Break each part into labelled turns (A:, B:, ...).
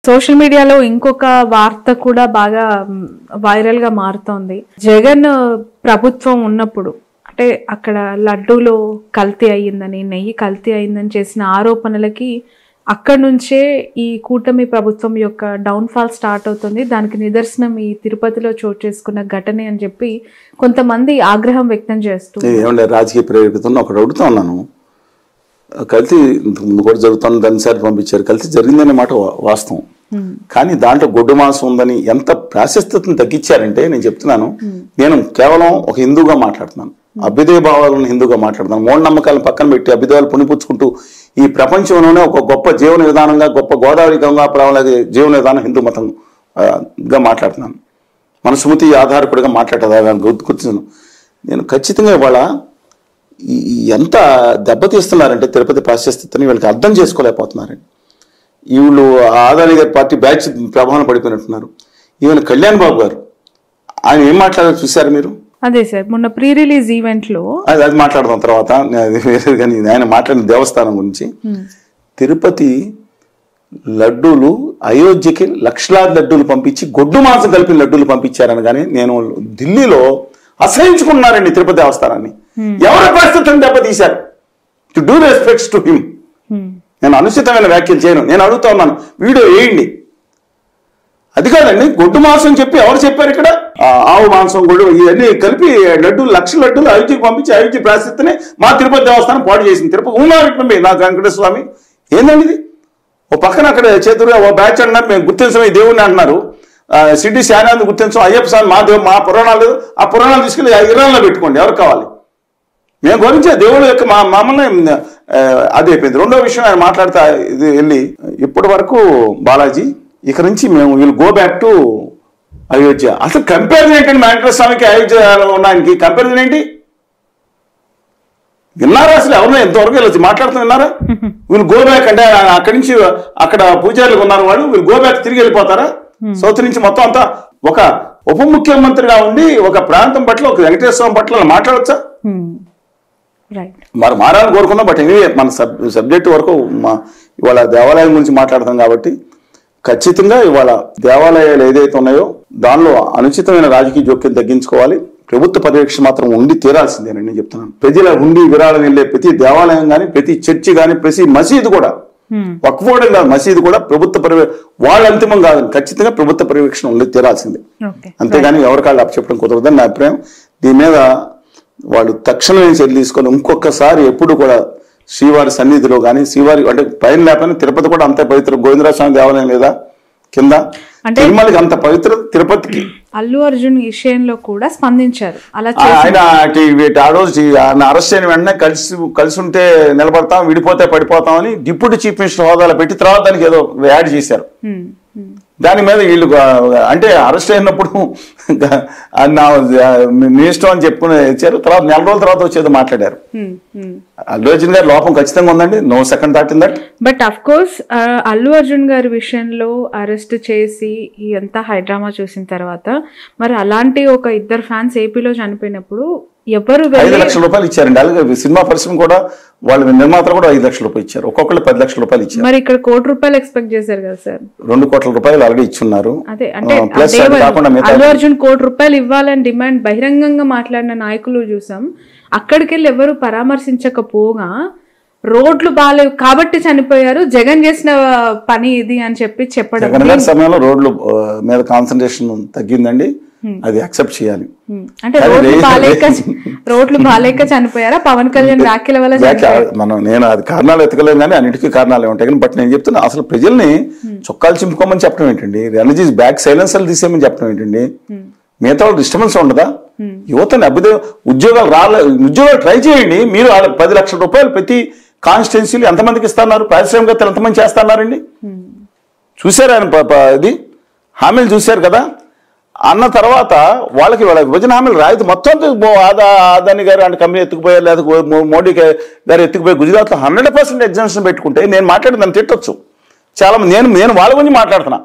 A: Social మీడియాలో ఇంకొక వార్త కూడా బాగా వైరల్ గా మారుతోంది. జగన్ ప్రభుత్వం ఉన్నప్పుడు అంటే అక్కడ లడ్డూలో కల్తీ అయ్యిందని, నెయ్యి కల్తీ అయిందని చేసిన ఆరోపణలకి అక్కడ నుంచే ఈ కూటమి ప్రభుత్వం యొక్క డౌన్ఫాల్ స్టార్ట్ అవుతుంది. దానికి నిదర్శనం ఈ తిరుపతిలో చోటు చేసుకున్న ఘటనే అని చెప్పి కొంతమంది ఆగ్రహం వ్యక్తం చేస్తూ
B: రాజకీయ ప్రేరేపితం ఒకటి అడుగుతా ఉన్నాను. కల్తీ ముందు కూడా జరుగుతుంది, దానిసారి పంపించారు, కల్తీ జరిగిందనే మాట వాస్తవం. కానీ దాంట్లో గొడ్డు మాంసం ఉందని ఎంత ప్రాశస్త్యతను తగ్గించారంటే నేను చెప్తున్నాను, నేను కేవలం ఒక హిందూగా మాట్లాడుతున్నాను, అభ్యుదయ భావాలను హిందూగా మాట్లాడుతున్నాను. మూఢనమ్మకాలను పక్కన పెట్టి అభ్యుదయాలు పుణిపుచ్చుకుంటూ ఈ ప్రపంచంలోనే ఒక గొప్ప జీవన విధానంగా, గొప్ప గోదావరి గంగా ప్రవళ జీవన విధానం హిందూ మతంగా మాట్లాడుతున్నాను. మన స్మృతి ఆధారకుడిగా మాట్లాడేదాన్ని గుర్తించను. నేను ఖచ్చితంగా ఇవాళ ఎంత దెబ్బతీస్తున్నారంటే తిరుపతి ప్రాశస్త్యతని వీళ్ళకి అర్థం చేసుకోలేకపోతున్నారండి. వీళ్ళు ఆదాని గారి పార్టీ బ్యాచ్ ప్రభావం పడిపోయినట్టున్నారు. ఈవెన్ కళ్యాణ్ బాబు గారు ఆయన ఏం మాట్లాడారు చూసారు మీరు?
A: అదే సార్, మొన్న ప్రీ రిలీజ్ ఈవెంట్ లో
B: అది మాట్లాడదాం తర్వాత. కానీ ఆయన మాట్లాడిన దేవస్థానం గురించి, తిరుపతి లడ్డూలు అయోధ్యకి లక్షలాది లడ్డూలు పంపించి గొడ్డు మాంసం కలిపిన లడ్డూలు పంపించారని కానీ నేను ఢిల్లీలో అసహించుకున్నారండి తిరుపతి దేవస్థానాన్ని. ఎవరి పరిస్థితులను దెబ్బతీశారు? To do respects to him. నేను అనుచితమైన వ్యాఖ్యలు చేయను. నేను అడుగుతా ఉన్నాను, వీడియో వేయండి. అది కాదండి, గొడ్డు మాంసం చెప్పి ఎవరు చెప్పారు ఇక్కడ? ఆవు మాంసం, గొడ్డు ఇవన్నీ కలిపి లడ్డూలు, లక్షల లడ్డూలు అయోధ్యకి పంపించి అయోధ్య ప్రాశస్త్యతనే మా తిరుపతి దేవస్థానం పాటు చేసింది. తిరుపతి ఉన్నారు నాకు వెంకటేశ్వర స్వామి ఏందండి ఇది? ఓ పక్కన అక్కడ చేతులుగా ఓ బ్యాచ్ అన్నారు, మేము గుర్తించమే దేవుడిని అంటున్నారు. సిడ్డి శానాన్ని గుర్తించం, అయ్యప్ప స్వామి మా పురాణాలు, ఆ పురాణాలు తీసుకెళ్ళి ఇరాన్లో పెట్టుకోండి, ఎవరు కావాలి? మేము గురించి దేవుడు యొక్క మమ్మల్ని అది అయిపోయింది. రెండో విషయం ఆయన మాట్లాడుతా ఇది వెళ్ళి ఇప్పటి వరకు బాలాజీ ఇక నుంచి మేము will go back to Ayodhya. అసలు కంపారిజన్ ఏంటండి? వెంకటేశ్వర స్వామికి అయోధ్యలో ఉన్నానికి కంపారిజన్ ఏంటి? విన్నారా అసలు? ఎవరినో ఎంతవరకు వెళ్ళొచ్చు మాట్లాడుతూ విన్నారా? వీళ్ళు గో బ్యాక్ అంటే అక్కడి నుంచి అక్కడ పూజారులు ఉన్నారు వాళ్ళు, వీళ్ళు గో బ్యాక్ తిరిగి వెళ్ళిపోతారా? సౌత్ నుంచి మొత్తం అంతా ఒక ఉప ముఖ్యమంత్రిగా ఉండి ఒక ప్రాంతం పట్ల, ఒక వెంకటేశ్వర స్వామి పట్ల మాట్లాడచ్చా? మరి మారాలని కోరుకుందాం. బట్ ఎనీవే మన సబ్జెక్ట్ వరకు ఇవాళ దేవాలయం గురించి మాట్లాడతాం కాబట్టి ఖచ్చితంగా ఇవాళ దేవాలయాలు ఏదైతే ఉన్నాయో దానిలో అనుచితమైన రాజకీయ జోక్యం తగ్గించుకోవాలి. ప్రభుత్వ పర్యవేక్షణ మాత్రం ఉండి తీరాల్సిందేనని నేను చెప్తున్నాను. ప్రజల ఉండి విరాళం వెళ్ళే ప్రతి దేవాలయం కానీ, ప్రతి చర్చి కానీ, ప్రతి మసీదు కూడా, వక్ఫోర్డ్ కాదు మసీదు కూడా ప్రభుత్వ వాళ్ళ అంతిమం కాదని ఖచ్చితంగా ప్రభుత్వ పర్యవేక్షణ ఉండి తీరాల్సిందే. అంతేగాని ఎవరికాళ్ళు అప్పచెప్పడం కుదరదని నా అభిప్రాయం. దీని మీద వాళ్ళు తక్షణమే చర్యలు తీసుకొని ఇంకొకసారి ఎప్పుడు కూడా శ్రీవారి సన్నిధిలో కానీ, శ్రీవారి అంటే పైన లేకపోయినా తిరుపతి కూడా అంతే పవిత్ర. గోవిందరాజస్వామి దేవాలయం లేదా కింద తిరుమలకి అంత పవిత్ర, తిరుపతికి.
A: అల్లు అర్జున్ విషయంలో కూడా స్పందించారు.
B: ఆయన ఆ రోజు అరెస్ట్ అయిన వెంటనే కలిసి ఉంటే నిలబడతాం, విడిపోతే పడిపోతాం అని డిప్యూటీ చీఫ్ మినిస్టర్ హోదాలో పెట్టి తర్వాత దానికి ఏదో యాడ్ చేశారు. దాని మీద వీళ్ళు అంటే అరెస్ట్ అయినప్పుడు మీ ఇష్టం అని చెప్పుకుని ఇచ్చారు. తర్వాత నెల రోజుల తర్వాత వచ్చేది మాట్లాడారు. అల్లు అర్జున్ గారి లోపం ఖచ్చితంగా ఉందండి, no second thought in that.
A: But of course Allu Arjun గారి విషయంలో అరెస్ట్ చేసి ఎంత హైడ్రామా చూసిన తర్వాత మరి అలాంటి ఒక ఇద్దరు ఫ్యాన్స్ ఏపీలో చనిపోయినప్పుడు ఎవరు
B: 5 లక్షల రూపాయలు ఇచ్చారండి. అలాగే సినిమా పరిశ్రమ కూడా వాళ్ళ నిర్మాతలు కూడా 5 లక్షల రూపాయలు ఇచ్చారు. ఒక్కొక్కరు 10 లక్షల రూపాయలు ఇచ్చారు.
A: మరి ఇక్కడ 1 కోటి రూపాయలు ఎక్స్పెక్ట్ చేశారు కదా సార్?
B: 2 కోట్ల రూపాయలు ఆల్రెడీ ఇచ్చున్నారు.
A: అదే అంటే అల్లు అర్జున్ 1 కోటి రూపాయలు ఇవ్వాలని డిమాండ్ బహిరంగంగా మాట్లాడిన నాయకులు చూసాం. అక్కడికి వెళ్ళి ఎవరు పరామర్శించకపోగా రోడ్లు బాగాలేవు కాబట్టి చనిపోయారు, జగన్ చేసిన పని ఇది అని చెప్పడం.
B: జగన్ గారి సమయంలో రోడ్లు మీద కాన్సన్ట్రేషన్ తగ్గిందండి, అది యాక్సెప్ట్ చేయాలి.
A: అంటే రోడ్లు బాలేక చనిపోయారా? పవన్ కళ్యాణ్ వ్యాఖ్యల వల్ల
B: నేను అది కారణాలు ఎతకలేను కానీ అన్నిటికీ కారణాలు ఉంటాయి. కానీ బట్ నేను చెప్తున్నా, అసలు ప్రజల్ని చొక్కాలు చింపుకోమని చెప్పడం ఏంటండి? ఎనర్జీస్ బ్యాక్ సైలెన్సర్లు తీసేయమని చెప్పడం ఏంటండి? మిగతా వాళ్ళు డిస్టర్బెన్స్ ఉండదా? యువతని ఉద్యోగాలు ట్రై చేయండి. మీరు 10 లక్షల రూపాయలు ప్రతి కాన్స్టిట్యున్సీలు ఎంతమందికి ఇస్తున్నారు? పారిశ్రామికవేత్తలు ఎంతమంది చేస్తున్నారండి? చూశారు ఆయన ఇది హామీలు చూశారు కదా. అన్న తర్వాత వాళ్ళకి విభజన హామీలు రాయితీ మొత్తం అదాని గారు అంటే కంపెనీ ఎత్తుకుపోయారు, లేదా మోడీ గారు ఎత్తుకుపోయి గుజరాత్లో 100% ఎగ్జామ్షన్ పెట్టుకుంటే నేను మాట్లాడి దాన్ని తిట్టొచ్చు చాలా మంది. నేను వాళ్ళ గురించి మాట్లాడుతున్నా,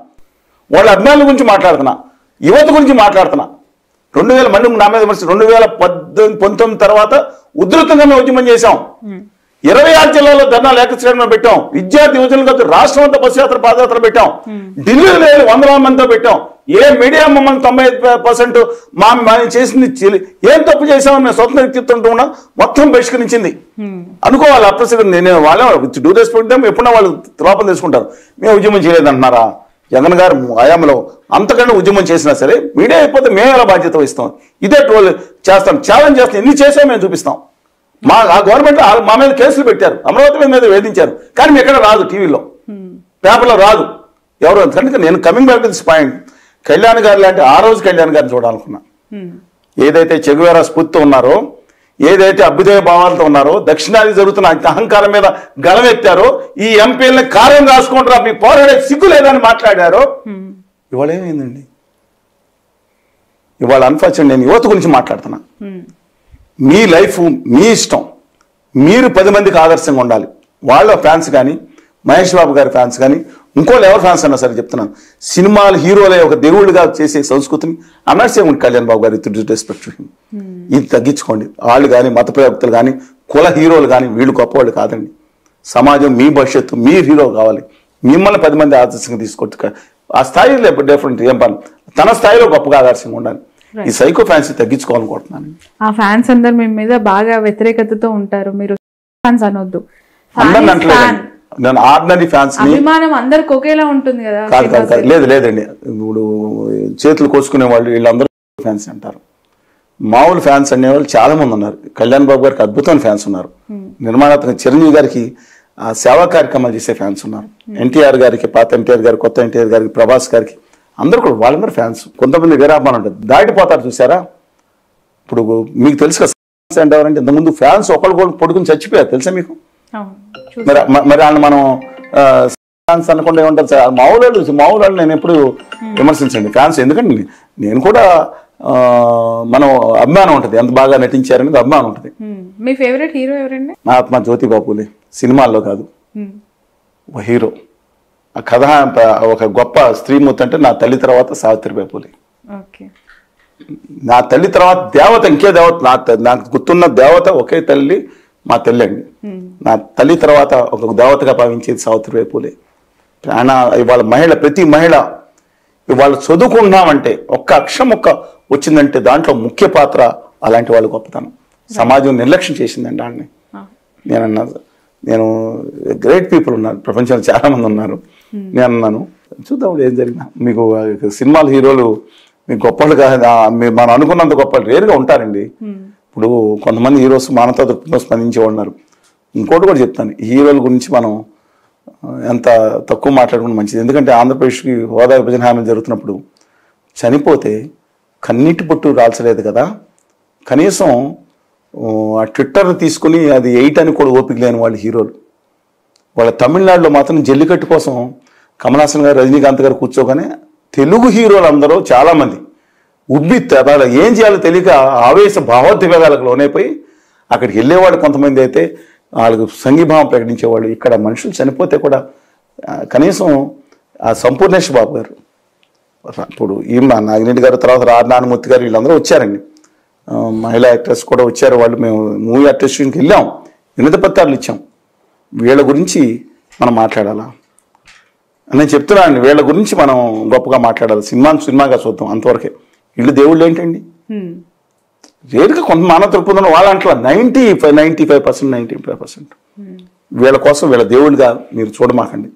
B: వాళ్ళ అభిమానుల గురించి మాట్లాడుతున్నా, యువత గురించి మాట్లాడుతున్నా. 2000 మంది నా మీద 2019 తర్వాత ఉధృతంగా మేము ఉద్యమం చేశాం. 26 జిల్లాల్లో ధర్నాలు ఏకశ్రేణిలో పెట్టాం. విద్యార్థి యువజనులు రాష్ట్రం అంతా బస్సు యాత్ర పాదయాత్ర పెట్టాం. ఢిల్లీలో 100 మందితో పెట్టాం. ఏ మీడియా మమ్మల్ని 95% మా చేసింది ఏం తప్పు చేసామని మేము స్వతంత్ర వ్యక్తిత్వం ఉన్నాం మొత్తం బహిష్కరించింది. అనుకోవాలి అప్రసరి నేను వాళ్ళ డూ రెస్పెక్ట్ ఎప్పుడన్నా వాళ్ళు లోపల తీసుకుంటారు. మేము ఉద్యమం చేయలేదంటున్నారా? జగన్ గారు హయాంలో అంతకన్నా ఉద్యమం చేసినా సరే మీడియా అయిపోతే మేము ఎలా బాధ్యత వహిస్తాం? ఇదే ట్రోల్ చేస్తాం, ఛాలెంజ్ చేస్తాం. ఎన్ని చేసామో మేము చూపిస్తాం. మా గవర్నమెంట్ మా మీద కేసులు పెట్టారు, అమరావతి మీద వేధించారు, కానీ ఎక్కడ రాదు, టీవీలో పేపర్లో రాదు ఎవరు. కనుక నేను coming back to this point, Kalyan గారు లాంటి ఆ రోజు కళ్యాణ్ గారిని చూడాలనుకున్నా. ఏదైతే చెగువేరా స్ఫూర్తితో ఉన్నారో, ఏదైతే అభ్యుదయ భావాలతో ఉన్నారో, దక్షిణాది జరుగుతున్న అహంకారం మీద గలమెత్తారో, ఈ ఎంపీలని కారం రాసుకుంటారా మీ పోరాడే సిగ్గు లేదని మాట్లాడారో, ఇవాళ ఏమైందండి? ఇవాళ అన్ఫార్చునేట్ నేను యువత గురించి మాట్లాడుతున్నా. మీ లైఫ్ మీ ఇష్టం, మీరు 10 మందికి ఆదర్శంగా ఉండాలి. వాళ్ళ ఫ్యాన్స్ కానీ, మహేష్ బాబు గారి ఫ్యాన్స్ కానీ, ఇంకోళ్ళు ఎవరు ఫ్యాన్స్ అన్నా సరే చెప్తున్నాను, సినిమాలు హీరోలే ఒక దేవుళ్ళుగా చేసే సంస్కృతిని అన్నట్సే ఉంది కళ్యాణ్ బాబు గారు. రెస్పెక్ట్ ఇది తగ్గించుకోండి. వాళ్ళు కానీ, మత ప్రవక్తలు కానీ, కుల హీరోలు కానీ వీళ్ళు గొప్పవాళ్ళు కాదండి. సమాజం మీ భవిష్యత్తు, మీ హీరో కావాలి. మిమ్మల్ని 10 మంది ఆదర్శంగా తీసుకొచ్చు. ఆ స్థాయిలో డిఫరెంట్ ఏం పని, తన స్థాయిలో గొప్పగా ఆదర్శంగా ఉండాలి. ఈ సైకో ఫ్యాన్స్ తగ్గించుకోవాలనుకుంటున్నాను.
A: ఆ ఫ్యాన్స్ అందరు మీ మీద బాగా వ్యతిరేకతతో ఉంటారు. మీరు ఫ్యాన్స్ అనొద్దు,
B: నేను ఆర్డినరీ ఫ్యాన్స్
A: అభిమానం అందరికి ఒకేలా ఉంటుంది కదా.
B: కాదు లేదండి, ఇప్పుడు చేతులు కోసుకునే వాళ్ళు వీళ్ళందరూ ఫ్యాన్స్ అంటారు. మామూలు ఫ్యాన్స్ అనేవాళ్ళు చాలా మంది ఉన్నారు. కళ్యాణ్ బాబు గారికి అద్భుతమైన ఫ్యాన్స్ ఉన్నారు. నిర్మాణాత్మక చిరంజీవి గారికి సేవా కార్యక్రమాలు చేసే ఫ్యాన్స్ ఉన్నారు. ఎన్టీఆర్ గారికి, పాత ఎన్టీఆర్ గారికి, కొత్త ఎన్టీఆర్ గారికి, ప్రభాస్ గారికి, అందరూ కూడా వాళ్ళందరూ ఫ్యాన్స్. కొంతమంది వేరాపని ఉంటుంది, దాటిపోతారు. చూసారా? ఇప్పుడు మీకు తెలుసు కదా అంటే ఎవరంటే ఇంతకుముందు ఫ్యాన్స్ ఒకళ్ళు పడుకుని చచ్చిపోయారు, తెలుసా మీకు? మరి వాళ్ళు మనం ఫ్యాన్స్ అనకుండా ఏమంటారు సార్? మామూలు నేను ఎప్పుడు విమర్శించండి ఫ్యాన్స్. ఎందుకంటే నేను కూడా మనం అభిమానం ఉంటుంది, ఎంత బాగా నటించారనేది అభిమానం ఉంటుంది.
A: మీ ఫేవరెట్ హీరో ఎవరండి?
B: మహాత్మా జ్యోతిబాపులే. సినిమాల్లో కాదు, ఒక హీరో. ఆ కథ ఒక గొప్ప స్త్రీమూర్తి అంటే నా తల్లి తర్వాత సావిత్రిబాయి పూలే. నా తల్లి తర్వాత దేవత ఇంకే దేవత, నాకు గుర్తున్న దేవత ఒకే తల్లి, మా తల్లి అండి. నా తల్లి తర్వాత ఒక దేవతగా భావించేది సావిత్రిబాయి పూలే. ఇవాళ మహిళ, ప్రతి మహిళ ఇవాళ చదువుకున్నామంటే ఒక్క అక్షరం వచ్చిందంటే దాంట్లో ముఖ్య పాత్ర అలాంటి వాళ్ళు గొప్పతనం. సమాజం నిర్లక్ష్యం చేసిందండి ఆడిని. నేను గ్రేట్ పీపుల్ ఉన్నారు ప్రపంచంలో, చాలా మంది ఉన్నారు. నేను అన్నాను చూద్దాం ఏం జరిగినా. మీకు సినిమాల హీరోలు మీకు గొప్పలు కాదు, మనం అనుకున్నంత గొప్పలు రేరుగా ఉంటారండి. ఇప్పుడు కొంతమంది హీరోస్ మానవతా దృక్పథంతో స్పందించే ఉన్నారు. ఇంకోటి కూడా చెప్తాను, హీరోల గురించి మనం ఎంత తక్కువ మాట్లాడుకుంటే మంచిది. ఎందుకంటే ఆంధ్రప్రదేశ్కి హోదా విభజన హామీ జరుగుతున్నప్పుడు చనిపోతే కన్నీటి పొట్టు రాల్చలేదు కదా. కనీసం ఆ ట్విట్టర్ తీసుకుని అది 8 అని కూడా ఓపిక లేని వాళ్ళు హీరోలు. వాళ్ళ తమిళనాడులో మాత్రం జల్లికట్టు కోసం కమల్ హాసన్ గారు, రజనీకాంత్ గారు కూర్చోగానే తెలుగు హీరోలు అందరూ చాలామంది వాళ్ళ ఏం చేయాలో తెలియక ఆవేశ భావోద్వేగాలకు లోనైపోయి అక్కడికి వెళ్ళేవాళ్ళు. కొంతమంది అయితే వాళ్ళకు సంఘీభావం ప్రకటించేవాళ్ళు. ఇక్కడ మనుషులు చనిపోతే కూడా కనీసం ఆ సంపూర్ణేష్ బాబు గారు, ఇప్పుడు నాగిరెడ్డి గారు, తర్వాత నారాయణమూర్తి గారు, వీళ్ళందరూ వచ్చారండి. మహిళా యాక్టర్స్ కూడా వచ్చారు. వాళ్ళు మేము మూవీ ఆర్టిస్ట్కి వెళ్ళాం, వినతి పత్రాలు ఇచ్చాం. వీళ్ళ గురించి మనం మాట్లాడాలా నేను చెప్తున్నాను. వీళ్ళ గురించి మనం గొప్పగా మాట్లాడాలి. సినిమాగా చూద్దాం, అంతవరకే. వీళ్ళు దేవుళ్ళు ఏంటండి? రేరుగా కొంత మానవ దృక్పథంలో వాళ్ళ అంటారు 95% వీళ్ళ కోసం వీళ్ళ దేవుళ్ళుగా మీరు చూడమాకండి.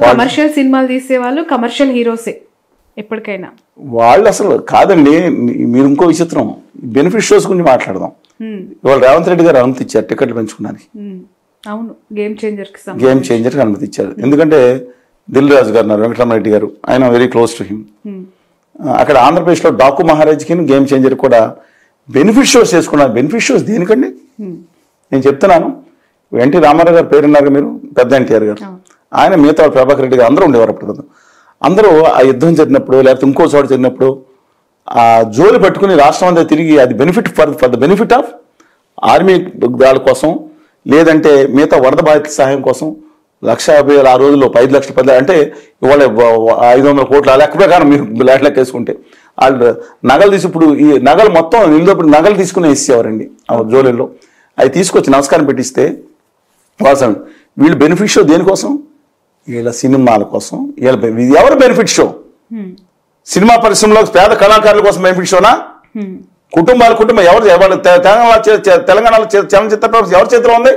A: కమర్షియల్ సినిమాలు తీసే వాళ్ళు కమర్షియల్ హీరోసే ఎప్పటికైనా. వాళ్ళు అసలు కాదండి. మీరు ఇంకో విచిత్రం, బెనిఫిట్ షోస్ గురించి మాట్లాడదాం. ఇవాళ రేవంత్ రెడ్డి గారు అనుమతి ఇచ్చారు టికెట్లు పెంచుకోవడానికి. అవును, గేమ్ చేంజర్కి
B: అనుమతి ఇచ్చారు. ఎందుకంటే దిల్ రాజు గారు ఉన్నారు, వెంకటరామరెడ్డి గారు, ఆయన వెరీ క్లోజ్ టు హిమ్. అక్కడ ఆంధ్రప్రదేశ్లో డాకు మహారాజ్కి గేమ్ చేంజర్ కూడా బెనిఫిట్ షోస్ చేసుకున్నారు. బెనిఫిట్ షోస్ దేనికండి? నేను చెప్తున్నాను. ఎన్టీ రామారావు గారు పేరున్నారు మీరు, పెద్ద ఎన్టీఆర్ గారు, ఆయన మిగతా ప్రభాకర్ రెడ్డి గారు అందరూ ఉండేవారు అప్పుడు కదా. అందరూ ఆ యుద్ధం జరిగినప్పుడు లేకపోతే ఇంకో చోట జరిగినప్పుడు ఆ జోలి పట్టుకుని రాష్ట్రం అంతా తిరిగి అది benefit for the benefit of army దాని కోసం, లేదంటే మిగతా వరద బాధితుల సహాయం కోసం 1,50,000 ఆ రోజుల్లో 5 లక్షల 10 అంటే ఇవాళ 500 కోట్ల లెక్క ప్రకారం మీరు లెక్కేసుకుంటే వాళ్ళు నగలు తీసి, ఇప్పుడు ఈ నగలు మొత్తం నిలదప్పుడు నగలు తీసుకుని ఇచ్చేవారండి ఆ జోలీల్లో. అవి తీసుకొచ్చి నమస్కారం పెట్టిస్తే వాస్తవం. వీళ్ళు బెనిఫిట్ షో దేనికోసం? వీళ్ళ సినిమాల కోసం. ఇది ఎవరు బెనిఫిట్ షో? సినిమా పరిశ్రమలో పేద కళాకారుల కోసం బెనిఫిట్ షోనా? కుటుంబం ఎవరు తెలంగాణలో చలనచిత్ర పరిశ్రమ ఎవరి చేతిలో ఉంది?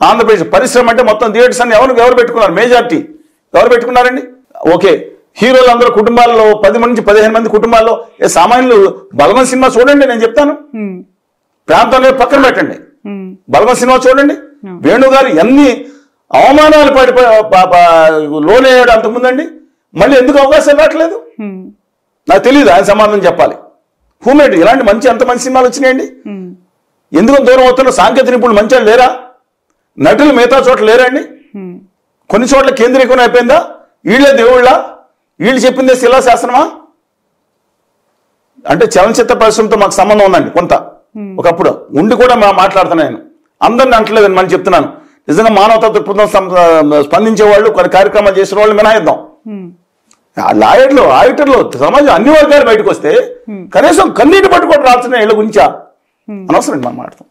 B: ఆంధ్రప్రదేశ్ పరిశ్రమ అంటే మొత్తం థియేటర్స్ అన్ని ఎవరు పెట్టుకున్నారు? మెజారిటీ ఎవరు పెట్టుకున్నారండి? ఓకే, హీరోలు అందరూ కుటుంబాల్లో 10 నుంచి 15 మంది కుటుంబాల్లో సామాన్యులు బలవన్ సినిమా చూడండి, నేను చెప్తాను. ప్రాంతంలో పక్కన పెట్టండి, బలవన్ సినిమా చూడండి. వేణు గారు ఎన్ని అవమానాలు లోనయ్యాడు అంతకుముందండి. మళ్ళీ ఎందుకు అవకాశాలు రావట్లేదు నాకు తెలియదు. ఆయన సమాధానం చెప్పాలి. హూమేడ్ ఇలాంటి ఎంత మంచి సినిమాలు వచ్చినాయండి. ఎందుకు దూరం అవుతున్న సాంకేతిక నిపుణులు మంచి లేరా? నటులు మిగతా చోట్ల లేరా అండి? కొన్ని చోట్ల కేంద్రీకరణ అయిపోయిందా? వీళ్ళే దేవుళ్ళ? వీళ్ళు చెప్పిందే శిలాశాసనమా? అంటే చలనచిత్ర పరిశ్రమతో మాకు సంబంధం ఉందండి కొంత. ఒకప్పుడు ఉండి కూడా మాట్లాడుతున్నాను. అందరిని అంటలేదని మనం చెప్తున్నాను. నిజంగా మానవతా దృక్పథం స్పందించే వాళ్ళు, కొన్ని కార్యక్రమాలు చేసిన వాళ్ళు మినహాయిద్దాం. లాయర్లు, ఆడిటర్లు, సమాజం అన్ని వర్గాలు బయటకు వస్తే కనీసం కన్నీటి పట్టుకోవడం రాల్సిన ఇళ్ళ గురించా? అనవసరం మనం మాట్లాడతాం.